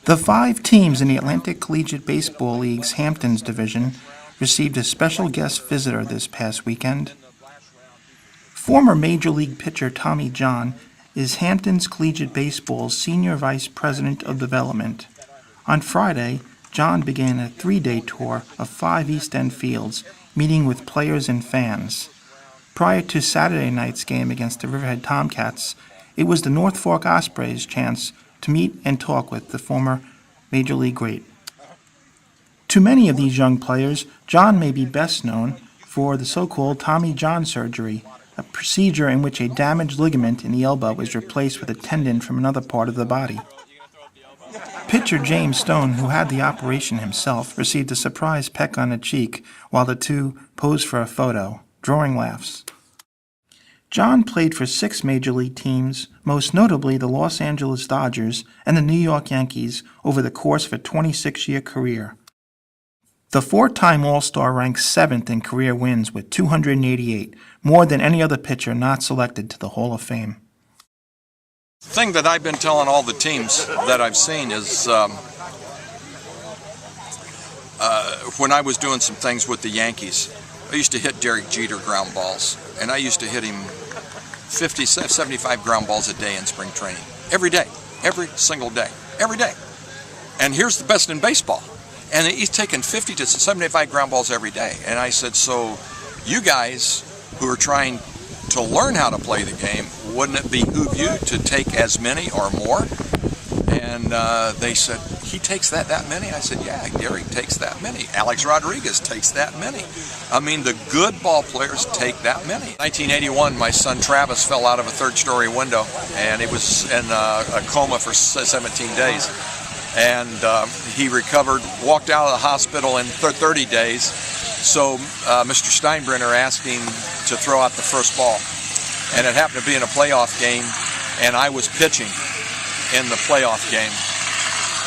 The 5 teams in the Atlantic Collegiate Baseball League's Hamptons division received a special guest visitor this past weekend. Former Major League pitcher Tommy John is Hamptons Collegiate Baseball's Senior Vice President of Development. On Friday, John began a 3-day tour of 5 East End fields, meeting with players and fans. Prior to Saturday night's game against the Riverhead Tomcats, it was the North Fork Ospreys' chance to meet and talk with the former Major League great. To many of these young players, John may be best known for the so-called Tommy John surgery, a procedure in which a damaged ligament in the elbow is replaced with a tendon from another part of the body. Pitcher James Stone, who had the operation himself, received a surprise peck on the cheek while the two posed for a photo, drawing laughs. John played for 6 Major League teams, most notably the Los Angeles Dodgers and the New York Yankees, over the course of a 26-year career. The 4-time All-Star ranks 7th in career wins with 288, more than any other pitcher not selected to the Hall of Fame. The thing that I've been telling all the teams that I've seen is when I was doing some things with the Yankees, I used to hit Derek Jeter ground balls, and I used to hit him 50, 75 ground balls a day in spring training. Every day, every single day, every day. And here's the best in baseball. And he's taking 50 to 75 ground balls every day. And I said, so you guys who are trying to learn how to play the game, wouldn't it behoove you to take as many or more? And they said, he takes that many? I said, yeah, Gary takes that many. Alex Rodriguez takes that many. I mean, the good ball players take that many. 1981, my son Travis fell out of a 3rd-story window, and he was in a coma for 17 days. And he recovered, walked out of the hospital in 30 days. So Mr. Steinbrenner asked him to throw out the first ball. And it happened to be in a playoff game, and I was pitching in the playoff game.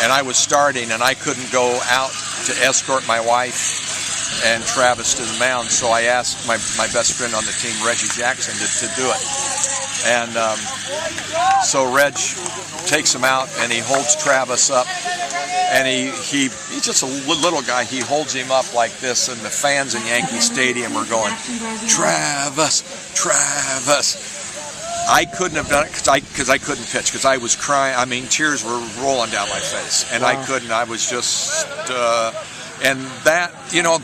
And I was starting, and I couldn't go out to escort my wife and Travis to the mound, so I asked my best friend on the team, Reggie Jackson, to do it. And so Reg takes him out, and he holds Travis up, and he's just a little guy. He holds him up like this, and the fans in Yankee Stadium are going, Travis, Travis. I couldn't have done it because I couldn't pitch, because I was crying. I mean, tears were rolling down my face, and I couldn't. I was just, and that,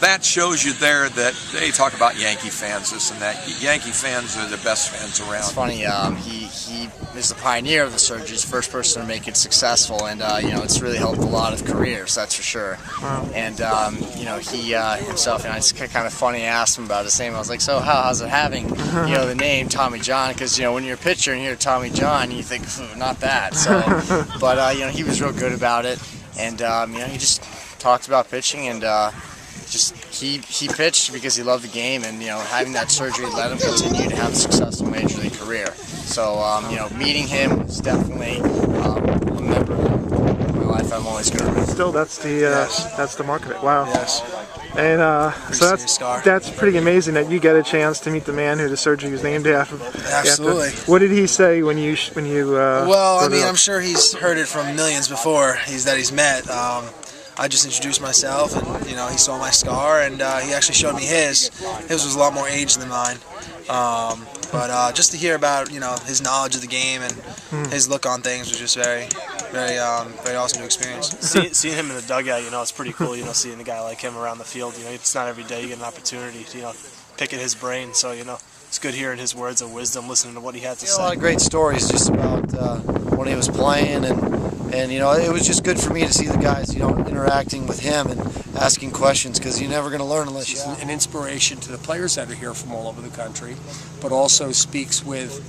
that shows you there that they talk about Yankee fans, this and that. Yankee fans are the best fans around. It's funny. He is the pioneer of the surgery. He's the first person to make it successful, and it's really helped a lot of careers, that's for sure. Wow. And he himself, it's kind of funny. I asked him about his name. I was like, so how's it having the name Tommy John? Because when you're a pitcher and you hear Tommy John, you think, not that. So, but he was real good about it, and he just talked about pitching, and he pitched because he loved the game, and having that surgery let him continue to have a successful Major League career. So meeting him was definitely a member of my life I'm always going to remember. Still, that's the mark of it. Wow. Yes. And so that's pretty amazing that you get a chance to meet the man who the surgery was named after. Absolutely. What did he say when you? Well, I mean, I'm sure he's heard it from millions before he's met. I just introduced myself, and he saw my scar, and he actually showed me his. His was a lot more aged than mine. But just to hear about his knowledge of the game and his look on things was just very, very awesome to experience. Seeing him in the dugout, it's pretty cool. Seeing a guy like him around the field. It's not every day you get an opportunity to pick at his brain. So it's good hearing his words of wisdom, listening to what he had to say. A lot of great stories just about when he was playing, and it was just good for me to see the guys interacting with him and asking questions, because you're never going to learn unless you ask. An inspiration to the players that are here from all over the country, but also speaks with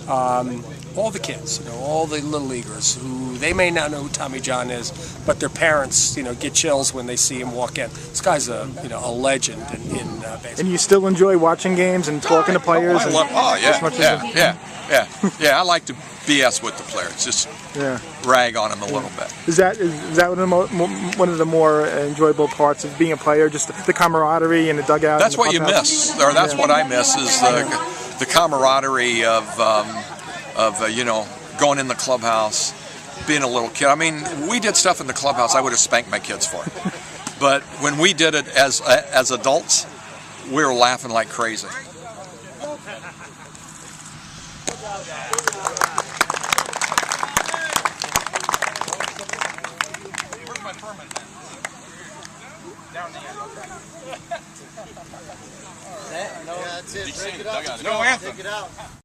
all the kids, all the little leaguers who they may not know who Tommy John is, but their parents, get chills when they see him walk in. This guy's a legend in baseball. And you still enjoy watching games and talking to players? Yeah. I like to BS with the players, just rag on them a little bit. Is that one of the more enjoyable parts of being a player, just the camaraderie in the dugout? That's what you miss, or that's what I miss, is the camaraderie of going in the clubhouse being a little kid. I mean, we did stuff in the clubhouse I would have spanked my kids for. But when we did it as adults, we were laughing like crazy. Where's my permit then? Down the end, okay. Yeah, that's it. Break it up. No anthem.